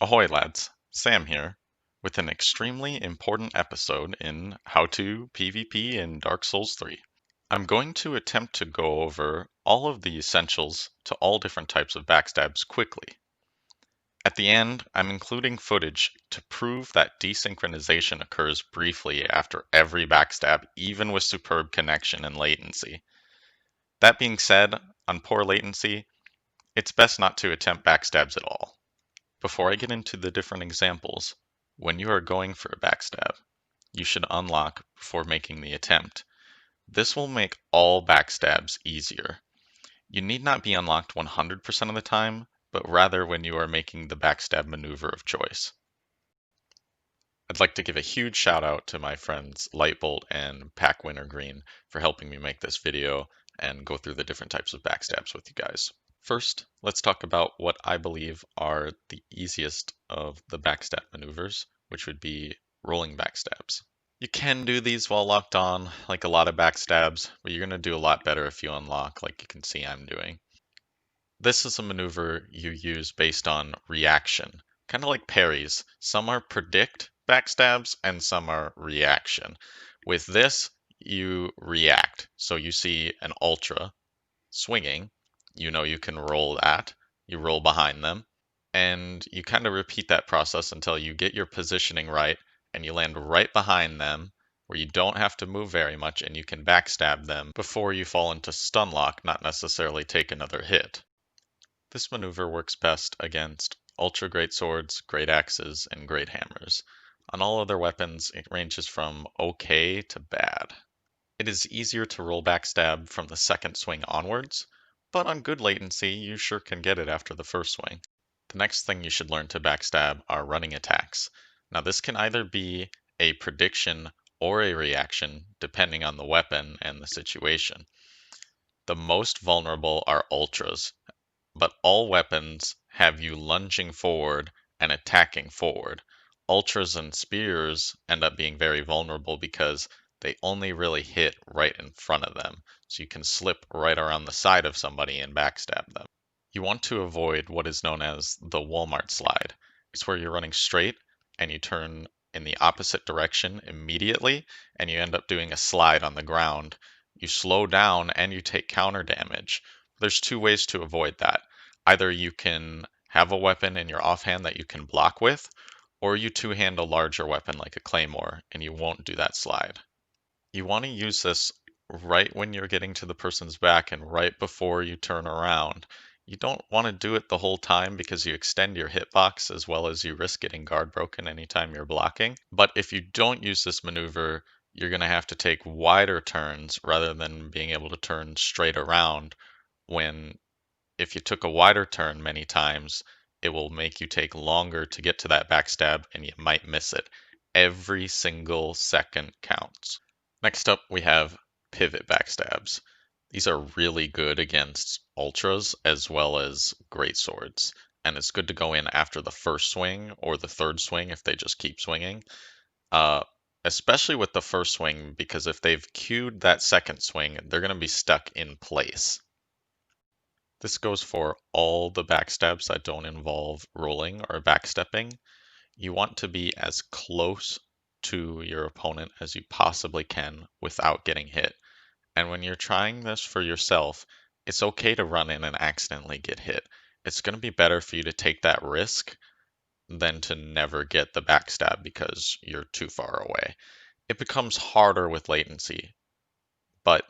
Ahoy lads, Sam here, with an extremely important episode in How to PvP in Dark Souls 3. I'm going to attempt to go over all of the essentials to all different types of backstabs quickly. At the end, I'm including footage to prove that desynchronization occurs briefly after every backstab, even with superb connection and latency. That being said, on poor latency, it's best not to attempt backstabs at all. Before I get into the different examples, when you are going for a backstab, you should unlock before making the attempt. This will make all backstabs easier. You need not be unlocked 100% of the time, but rather when you are making the backstab maneuver of choice. I'd like to give a huge shout out to my friends Lightbolt and Pack Winter Green for helping me make this video and go through the different types of backstabs with you guys. First, let's talk about what I believe are the easiest of the backstab maneuvers, which would be rolling backstabs. You can do these while locked on, like a lot of backstabs, but you're going to do a lot better if you unlock, like you can see I'm doing. This is a maneuver you use based on reaction, kind of like parries. Some are predict backstabs and some are reaction. With this, you react. So you see an ultra swinging, you know you can roll that. You roll behind them, and you kind of repeat that process until you get your positioning right and you land right behind them where you don't have to move very much and you can backstab them before you fall into stun lock, not necessarily take another hit. This maneuver works best against ultra great swords, great axes, and great hammers. On all other weapons, it ranges from okay to bad. It is easier to roll backstab from the second swing onwards, but on good latency, you sure can get it after the first swing. The next thing you should learn to backstab are running attacks. Now, this can either be a prediction or a reaction, depending on the weapon and the situation. The most vulnerable are ultras, but all weapons have you lunging forward and attacking forward. Ultras and spears end up being very vulnerable because they only really hit right in front of them, so you can slip right around the side of somebody and backstab them. You want to avoid what is known as the Walmart slide. It's where you're running straight and you turn in the opposite direction immediately and you end up doing a slide on the ground. You slow down and you take counter damage. There's two ways to avoid that. Either you can have a weapon in your offhand that you can block with, or you two-hand a larger weapon like a claymore and you won't do that slide. You want to use this right when you're getting to the person's back and right before you turn around. You don't want to do it the whole time because you extend your hitbox as well as you risk getting guard broken anytime you're blocking. But if you don't use this maneuver, you're going to have to take wider turns rather than being able to turn straight around when if you took a wider turn many times, it will make you take longer to get to that backstab and you might miss it. Every single second counts. Next up, we have pivot backstabs. These are really good against ultras as well as great swords, and it's good to go in after the first swing or the third swing if they just keep swinging. Uh, Especially with the first swing, because if they've queued that second swing, they're going to be stuck in place. This goes for all the backstabs that don't involve rolling or backstepping. You want to be as close to your opponent as you possibly can without getting hit. And when you're trying this for yourself, it's okay to run in and accidentally get hit. It's going to be better for you to take that risk than to never get the backstab because you're too far away. It becomes harder with latency, but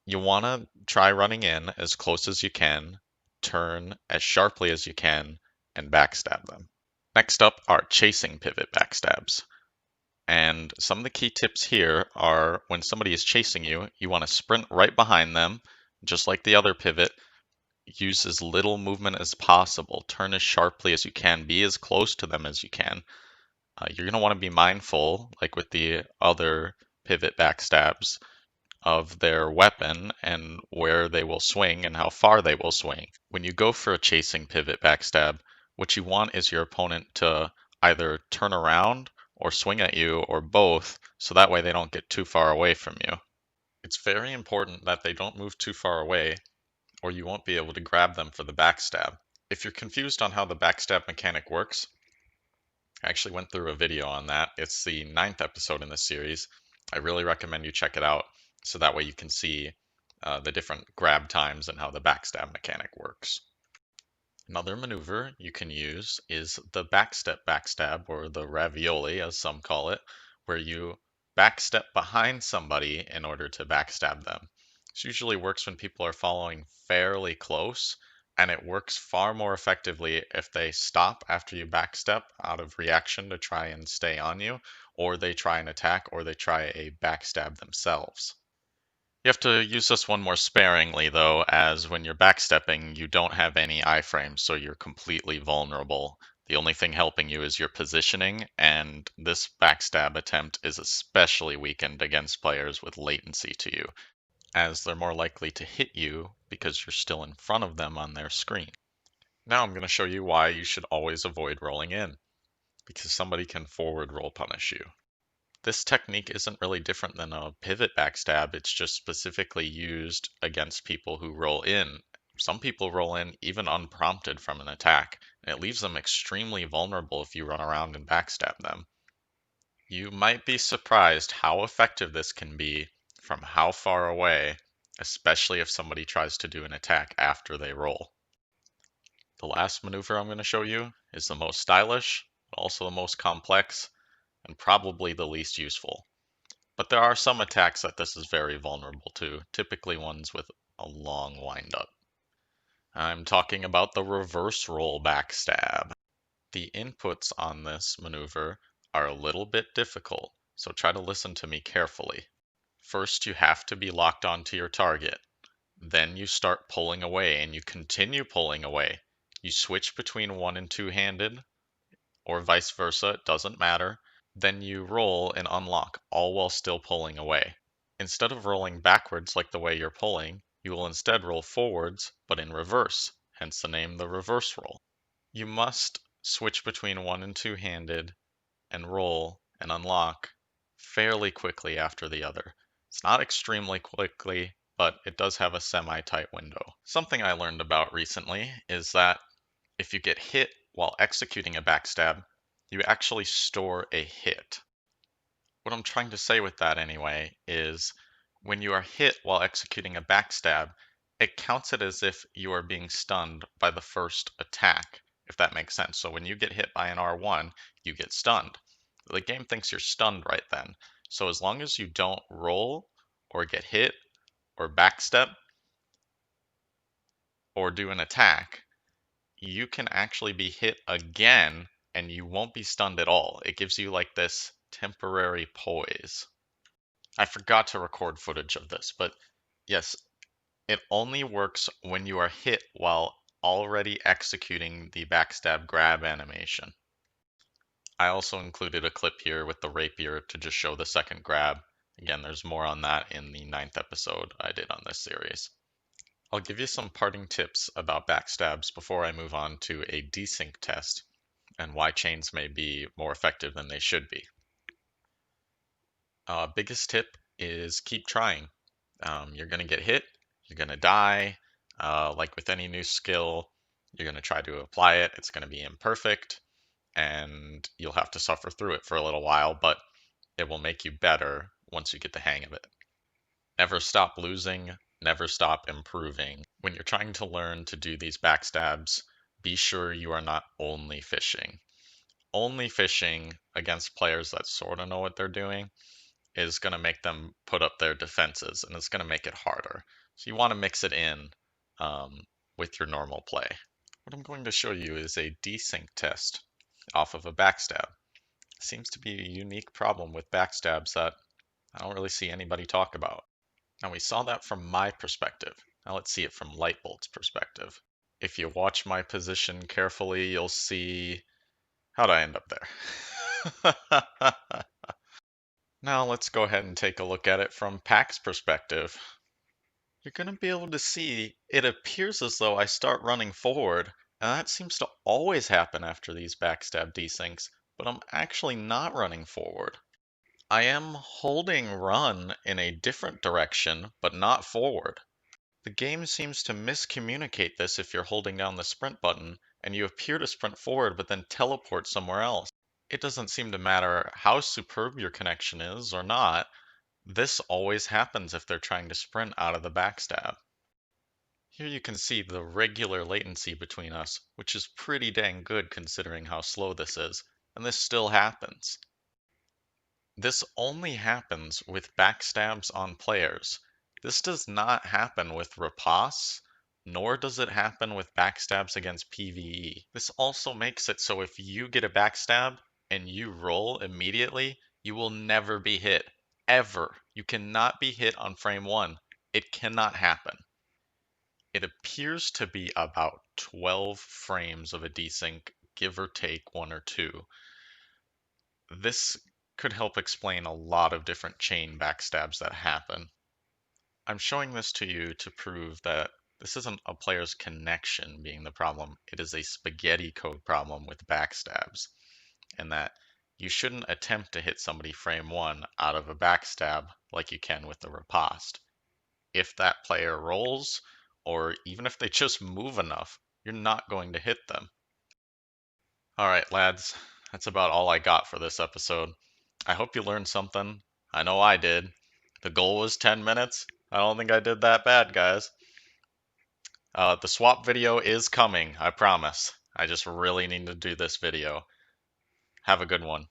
you want to try running in as close as you can, turn as sharply as you can, and backstab them. Next up are chasing pivot backstabs. And some of the key tips here are when somebody is chasing you, you want to sprint right behind them, just like the other pivot. Use as little movement as possible. Turn as sharply as you can. Be as close to them as you can. You're going to want to be mindful, like with the other pivot backstabs, of their weapon and where they will swing and how far they will swing. When you go for a chasing pivot backstab, what you want is your opponent to either turn around or swing at you or both, so that way they don't get too far away from you. It's very important that they don't move too far away or you won't be able to grab them for the backstab. If you're confused on how the backstab mechanic works, I actually went through a video on that. It's the 9th episode in this series. I really recommend you check it out so that way you can see the different grab times and how the backstab mechanic works. Another maneuver you can use is the backstep backstab, or the ravioli as some call it, where you backstep behind somebody in order to backstab them. This usually works when people are following fairly close, and it works far more effectively if they stop after you backstep out of reaction to try and stay on you, or they try an attack, or they try a backstab themselves. You have to use this one more sparingly, though, as when you're backstepping, you don't have any iframes, so you're completely vulnerable. The only thing helping you is your positioning, and this backstab attempt is especially weakened against players with latency to you, as they're more likely to hit you because you're still in front of them on their screen. Now I'm going to show you why you should always avoid rolling in, because somebody can forward roll punish you. This technique isn't really different than a pivot backstab, it's just specifically used against people who roll in. Some people roll in even unprompted from an attack, and it leaves them extremely vulnerable if you run around and backstab them. You might be surprised how effective this can be from how far away, especially if somebody tries to do an attack after they roll. The last maneuver I'm going to show you is the most stylish, but also the most complex, and probably the least useful. But there are some attacks that this is very vulnerable to, typically ones with a long windup. I'm talking about the reverse roll backstab. The inputs on this maneuver are a little bit difficult, so try to listen to me carefully. First, you have to be locked onto your target. Then you start pulling away, and you continue pulling away. You switch between one and two-handed, or vice versa, it doesn't matter. Then you roll and unlock, all while still pulling away. Instead of rolling backwards like the way you're pulling, you will instead roll forwards, but in reverse, hence the name the reverse roll. You must switch between one and two-handed and roll and unlock fairly quickly after the other. It's not extremely quickly, but it does have a semi-tight window. Something I learned about recently is that if you get hit while executing a backstab, you actually store a hit. What I'm trying to say with that anyway is when you are hit while executing a backstab, it counts it as if you are being stunned by the first attack, if that makes sense. So when you get hit by an R1, you get stunned. The game thinks you're stunned right then. So as long as you don't roll or get hit or backstep or do an attack, you can actually be hit again and you won't be stunned at all. It gives you like this temporary poise. I forgot to record footage of this, but yes, it only works when you are hit while already executing the backstab grab animation. I also included a clip here with the rapier to just show the second grab. Again, there's more on that in the 9th episode I did on this series. I'll give you some parting tips about backstabs before I move on to a desync test and why chains may be more effective than they should be. Biggest tip is keep trying. You're going to get hit, you're going to die. Like with any new skill, you're going to try to apply it. It's going to be imperfect, and you'll have to suffer through it for a little while, but it will make you better once you get the hang of it. Never stop losing, never stop improving. When you're trying to learn to do these backstabs, be sure you are not only fishing. Only fishing against players that sort of know what they're doing is going to make them put up their defenses, and it's going to make it harder. So you want to mix it in with your normal play. What I'm going to show you is a desync test off of a backstab. It seems to be a unique problem with backstabs that I don't really see anybody talk about. Now we saw that from my perspective. Now let's see it from Lightbolt's perspective. If you watch my position carefully, you'll see... How'd I end up there? Now let's go ahead and take a look at it from Pack's perspective. You're going to be able to see it appears as though I start running forward, and that seems to always happen after these backstab desyncs, but I'm actually not running forward. I am holding run in a different direction, but not forward. The game seems to miscommunicate this if you're holding down the sprint button and you appear to sprint forward but then teleport somewhere else. It doesn't seem to matter how superb your connection is or not, this always happens if they're trying to sprint out of the backstab. Here you can see the regular latency between us, which is pretty dang good considering how slow this is, and this still happens. This only happens with backstabs on players. This does not happen with riposte, nor does it happen with backstabs against PvE. This also makes it so if you get a backstab and you roll immediately, you will never be hit. Ever. You cannot be hit on frame 1. It cannot happen. It appears to be about 12 frames of a desync, give or take 1 or 2. This could help explain a lot of different chain backstabs that happen. I'm showing this to you to prove that this isn't a player's connection being the problem, it is a spaghetti code problem with backstabs, and that you shouldn't attempt to hit somebody frame 1 out of a backstab like you can with the riposte. If that player rolls, or even if they just move enough, you're not going to hit them. Alright, lads, that's about all I got for this episode. I hope you learned something. I know I did. The goal was 10 minutes. I don't think I did that bad, guys. The swap video is coming, I promise. I just really need to do this video. Have a good one.